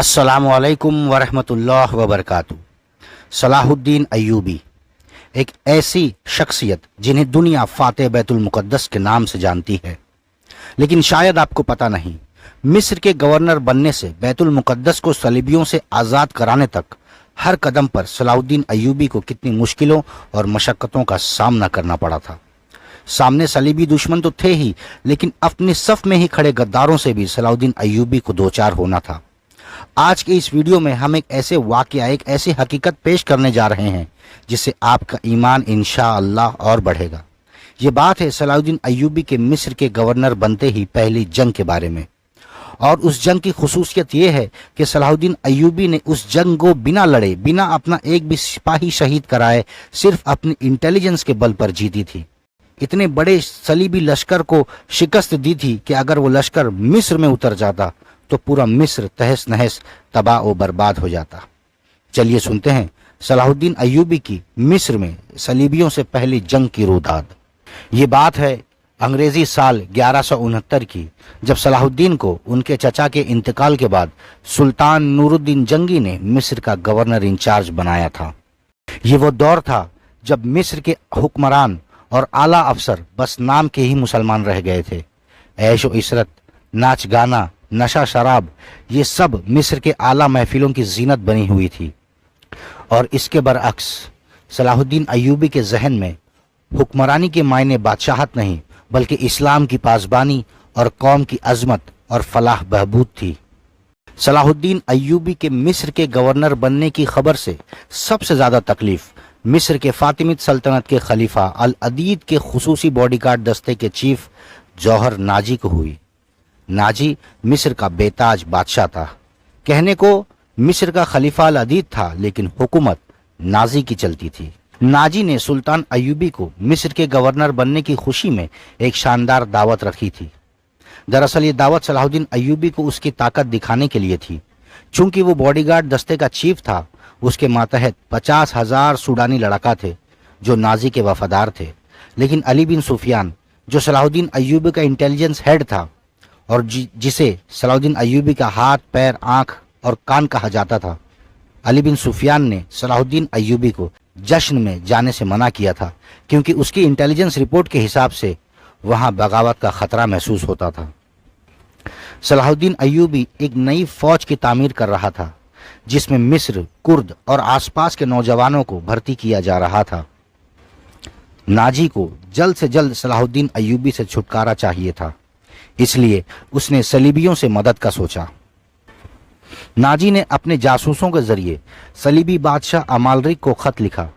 अस्सलामु अलैकुम वरहमतुल्लाह वबरकातुहू। सलाहुद्दीन अय्यूबी एक ऐसी शख्सियत जिन्हें दुनिया फातेह बैतुल मुक़द्दस के नाम से जानती है, लेकिन शायद आपको पता नहीं, मिस्र के गवर्नर बनने से बैतुल मुक़द्दस को सलीबियों से आज़ाद कराने तक हर कदम पर सलाहुद्दीन अय्यूबी को कितनी मुश्किलों और मशक्क़तों का सामना करना पड़ा था। सामने सलीबी दुश्मन तो थे ही, लेकिन अपने सफ में ही खड़े गद्दारों से भी सलाहुद्दीन अय्यूबी को दो चार होना था। आज के इस वीडियो में हम एक ऐसे वाक़या, एक ऐसी हकीकत पेश करने जा रहे हैं जिससे आपका ईमान इंशाअल्लाह और बढ़ेगा। ये बात है सलाहुद्दीन अय्यूबी के मिस्र के गवर्नर बनते ही पहली जंग के बारे में। और उस जंग की खुसूसियत ये है कि सलाहुद्दीन अय्यूबी ने उस जंग को बिना लड़े, बिना अपना एक भी सिपाही शहीद कराए, सिर्फ अपनी इंटेलिजेंस के बल पर जीती थी। इतने बड़े सलीबी लश्कर को शिकस्त दी थी कि अगर वो लश्कर मिस्र में उतर जाता तो पूरा मिस्र तहस नहस, तबाह और बर्बाद हो जाता। चलिए सुनते हैं सलाहुद्दीन अय्यूबी की मिस्र में सलीबियों से पहली जंग की रुदाद। ये बात है अंग्रेजी साल 1169 की, जब सलाहुद्दीन को उनके चचा के इंतकाल के बाद सुल्तान नूरुद्दीन जंगी ने मिस्र का गवर्नर इंचार्ज बनाया था। ये वो दौर था जब मिस्र के हुक्मरान और आला अफसर बस नाम के ही मुसलमान रह गए थे। ऐश व इशरत, नाच गाना, नशा शराब, ये सब मिस्र के आला महफिलों की जीनत बनी हुई थी। और इसके बरअक्स सलाहुद्दीन अय्यूबी के जहन में हुक्मरानी के मायने बादशाहत नहीं, बल्कि इस्लाम की पासबानी और कौम की अजमत और फलाह बहबूद थी। सलाहुद्दीन अय्यूबी के मिस्र के गवर्नर बनने की खबर से सबसे ज़्यादा तकलीफ मिस्र के फातिमिद सल्तनत के खलीफा अल अदीद के खुसूसी बॉडीगार्ड दस्ते के चीफ जौहर नाजी को हुई। नाजी मिस्र का बेताज बादशाह था। कहने को मिस्र का खलीफा अल अदीद था, लेकिन हुकूमत नाजी की चलती थी। नाजी ने सुल्तान अय्यूबी को मिस्र के गवर्नर बनने की खुशी में एक शानदार दावत रखी थी। दरअसल ये दावत सलाहुद्दीन अय्यूबी को उसकी ताकत दिखाने के लिए थी। चूंकि वो बॉडीगार्ड दस्ते का चीफ था, उसके मातहत 50,000 सूडानी लड़ाका थे जो नाजी के वफादार थे। लेकिन अली बिन सुफियान, जो सलाहुद्दीन अय्यूबी का इंटेलिजेंस हेड था और जिसे सलाहुद्दीन अय्यूबी का हाथ, पैर, आंख और कान कहा जाता था, अली बिन सुफियान ने सलाहुद्दीन अय्यूबी को जश्न में जाने से मना किया था, क्योंकि उसकी इंटेलिजेंस रिपोर्ट के हिसाब से वहां बगावत का खतरा महसूस होता था। सलाहुद्दीन अय्यूबी एक नई फौज की तामीर कर रहा था, जिसमें मिस्र, कुर्द और आसपास के नौजवानों को भर्ती किया जा रहा था। नाजी को जल्द से जल्द सलाहुद्दीन अय्यूबी से छुटकारा चाहिए था, इसलिए उसने सलीबियों से मदद का सोचा। नाजी ने अपने जासूसों के जरिए सलीबी बादशाह अमालरिक को खत लिखा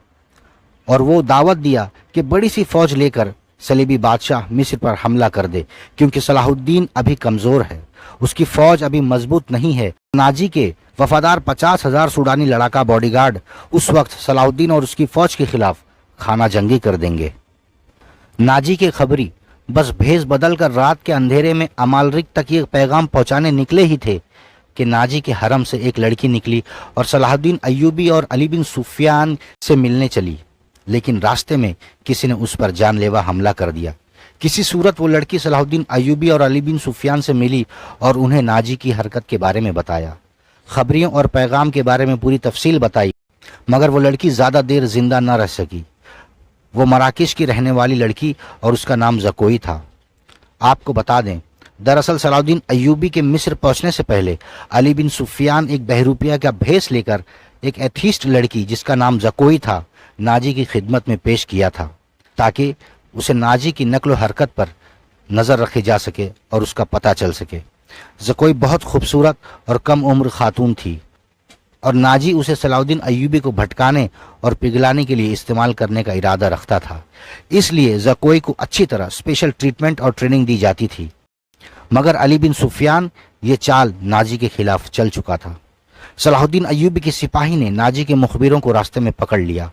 और वो दावत दिया कि बड़ी सी फौज लेकर सलीबी बादशाह मिस्र पर हमला कर दे, क्योंकि सलाहुद्दीन अभी कमजोर है, उसकी फौज अभी मजबूत नहीं है। नाजी के वफादार 50,000 सूडानी लड़ाका बॉडीगार्ड उस वक्त सलाहुद्दीन और उसकी फौज के खिलाफ खाना जंगी कर देंगे। नाजी के खबरी बस भेष बदल कर रात के अंधेरे में अमालरिक तक ये पैगाम पहुंचाने निकले ही थे कि नाजी के हरम से एक लड़की निकली और सलाहुद्दीन अय्यूबी और अली बिन सुफियान से मिलने चली। लेकिन रास्ते में किसी ने उस पर जानलेवा हमला कर दिया। किसी सूरत वो लड़की सलाहुद्दीन अय्यूबी और अली बिन सुफियान से मिली और उन्हें नाजी की हरकत के बारे में बताया, खबरियों और पैगाम के बारे में पूरी तफसील बताई। मगर वो लड़की ज़्यादा देर जिंदा न रह सकी। वो मराकिश की रहने वाली लड़की और उसका नाम ज़कोई था। आपको बता दें, दरअसल सलाहुद्दीन अय्यूबी के मिस्र पहुंचने से पहले अली बिन सुफियान एक बहरूपिया का भेष लेकर एक एथीस्ट लड़की जिसका नाम ज़कोई था नाजी की खिदमत में पेश किया था, ताकि उसे नाजी की नकल व हरकत पर नज़र रखी जा सके और उसका पता चल सके। ज़कोई बहुत खूबसूरत और कम उम्र खातून थी और नाजी उसे सलाहुद्दीन अय्यूबी को भटकाने और पिघलाने के लिए इस्तेमाल करने का इरादा रखता था। इसलिए ज़कोई को अच्छी तरह स्पेशल ट्रीटमेंट और ट्रेनिंग दी जाती थी। मगर अली बिन सुफियान ये चाल नाजी के खिलाफ चल चुका था। सलाहुद्दीन अय्यूबी के सिपाही ने नाजी के मुखबिरों को रास्ते में पकड़ लिया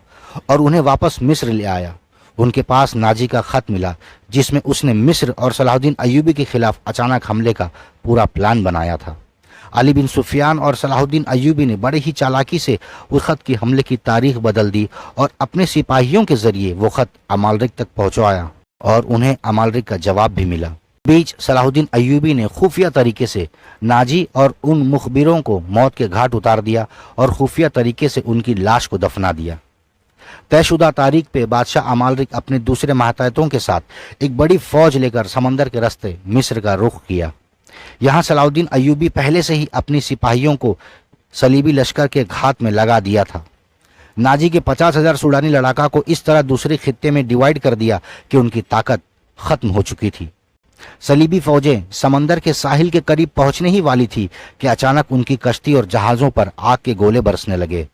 और उन्हें वापस मिस्र ले आया। उनके पास नाजी का खत मिला, जिसमें उसने मिस्र और सलाहुद्दीन अय्यूबी के खिलाफ अचानक हमले का पूरा प्लान बनाया था। अली बिन सुफियान और सलाहुद्दीन अय्यूबी ने बड़े ही चालाकी से उस खत की हमले की तारीख बदल दी और अपने सिपाहियों के जरिए वो खत अमालरिक तक पहुंचाया और उन्हें अमालरिक का जवाब भी मिला। बीच सलाहुद्दीन अय्यूबी ने खुफिया तरीके से नाजी और उन मुखबिरों को मौत के घाट उतार दिया और खुफिया तरीके से उनकी लाश को दफना दिया। तयशुदा तारीख पे बादशाह अमालरिक अपने दूसरे मातहतों के साथ एक बड़ी फौज लेकर समंदर के रास्ते मिस्र का रुख किया। यहाँ सलाहुद्दीन अय्यूबी पहले से ही अपनी सिपाहियों को सलीबी लश्कर के घात में लगा दिया था। नाजी के 50,000 सूडानी लड़ाका को इस तरह दूसरे खित्ते में डिवाइड कर दिया कि उनकी ताकत खत्म हो चुकी थी। सलीबी फौजें समंदर के साहिल के करीब पहुंचने ही वाली थी कि अचानक उनकी कश्ती और जहाज़ों पर आग के गोले बरसने लगे।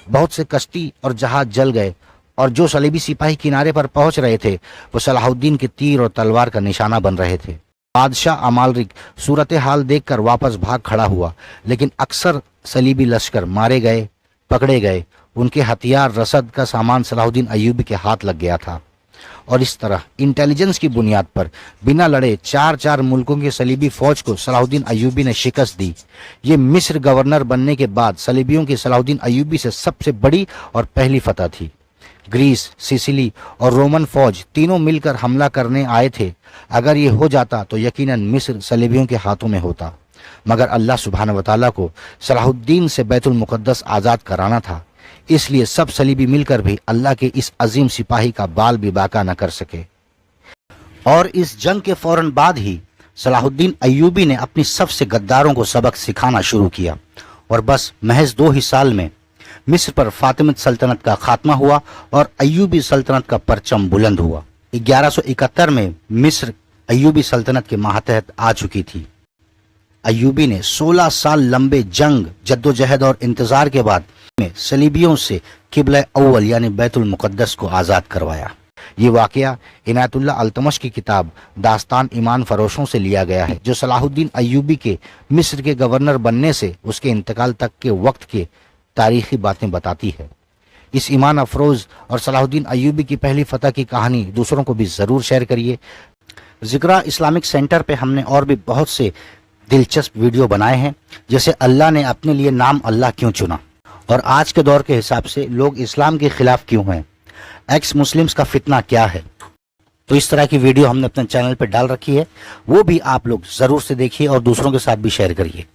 बहुत से कश्ती और जहाज जल गए और जो सलीबी सिपाही किनारे पर पहुंच रहे थे वो सलाहुद्दीन के तीर और तलवार का निशाना बन रहे थे। बादशाह अमालरिक सूरत हाल देखकर वापस भाग खड़ा हुआ, लेकिन अक्सर सलीबी लश्कर मारे गए, पकड़े गए। उनके हथियार रसद का सामान सलाहुद्दीन अय्यूबी के हाथ लग गया था और इस तरह इंटेलिजेंस की बुनियाद पर बिना लड़े 4 मुल्कों की सलीबी फौज को सलाहुद्दीन अय्यूबी ने शिकस्त दी। ये मिस्र गवर्नर बनने के बाद सलीबियों की सलाहुद्दीन अय्यूबी से सबसे बड़ी और पहली फतह थी। ग्रीस, सिसिली और रोमन फौज तीनों मिलकर हमला करने आए थे। अगर ये हो जाता तो यकीनन मिस्र सलीबियों के हाथों में होता, मगर अल्लाह सुब्हानहू व तआला को सलाहुद्दीन से बैतुल मुक़द्दस आज़ाद कराना था, इसलिए सब सलीबी मिलकर भी अल्लाह के इस अजीम सिपाही का बाल भी बाका न कर सके। और इस जंग के फौरन बाद ही सलाहुद्दीन अय्यूबी ने अपनी सबसे गद्दारों को सबक सिखाना शुरू किया और बस महज 2 ही साल में मिस्र पर फातिमिद सल्तनत का खात्मा हुआ और अय्यूबी सल्तनत का परचम बुलंद हुआ। 1171 में मिस्र अय्यूबी सल्तनत के मातहत आ चुकी थी। अय्यूबी ने 16 साल लंबे जंग, जद्दोजहद और इंतजार के बाद में सलीबियों से किबला अव्वल यानी बैतुल मुक़द्दस को आज़ाद करवाया। ये वाक़या इनायतुल्लाह अल्तमश की किताब दास्तान ईमान फरोशों से लिया गया है, जो सलाहुद्दीन अय्यूबी के मिस्र के गवर्नर बनने से उसके इंतकाल तक के वक्त के तारीखी बातें बताती है। इस ईमान अफरोज़ और सलाहुद्दीन अय्यूबी की पहली फतह की कहानी दूसरों को भी ज़रूर शेयर करिए। ज़िक्रा इस्लामिक सेंटर पे हमने और भी बहुत से दिलचस्प वीडियो बनाए हैं, जैसे अल्लाह ने अपने लिए नाम अल्लाह क्यों चुना और आज के दौर के हिसाब से लोग इस्लाम के खिलाफ क्यों हैं, एक्स मुस्लिम्स का फितना क्या है। तो इस तरह की वीडियो हमने अपने चैनल पर डाल रखी है, वो भी आप लोग ज़रूर से देखिए और दूसरों के साथ भी शेयर करिए।